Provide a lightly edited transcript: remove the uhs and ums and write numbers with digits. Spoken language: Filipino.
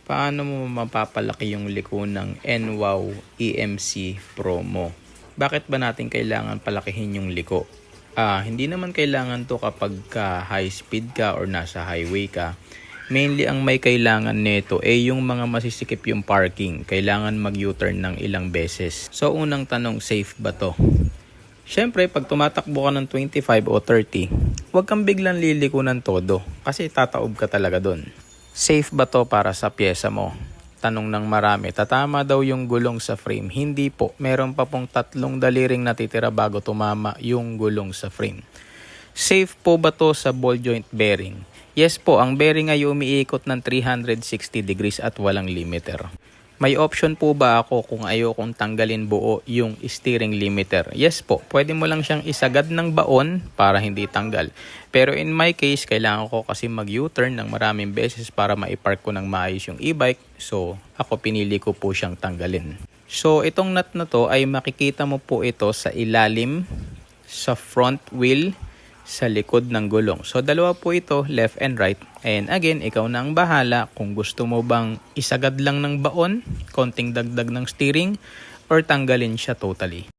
Paano mo mapapalaki yung liko ng NWOW EMC Pro mo? Bakit ba natin kailangan palakihin yung liko? Hindi naman kailangan to kapag high speed ka or nasa highway ka. Mainly ang may kailangan nito ay yung mga masisikip yung parking. Kailangan mag-U-turn ng ilang beses. So unang tanong, safe ba to? Siyempre, pag tumatakbo ka ng 25 o 30, huwag kang biglang liliko ng todo kasi tataob ka talaga doon. Safe ba to para sa pyesa mo? Tanong ng marami, tatama daw yung gulong sa frame. Hindi po, meron pa pong 3 daliring natitira bago tumama yung gulong sa frame. Safe po ba to sa ball joint bearing? Yes po, ang bearing ay umiikot ng 360 degrees at walang limiter. May option po ba ako kung ayokong tanggalin buo yung steering limiter? Yes po, pwede mo lang siyang isagad ng baon para hindi tanggal. Pero in my case, kailangan ko kasi mag-U-turn ng maraming beses para maipark ko ng maayos yung e-bike. So, ako pinili ko po siyang tanggalin. So, itong nut na to ay makikita mo po ito sa ilalim, sa front wheel, sa likod ng gulong. So, dalawa po ito, left and right. And again, ikaw na ang bahala kung gusto mo bang isagad lang ng baon, konting dagdag ng steering, or tanggalin siya totally.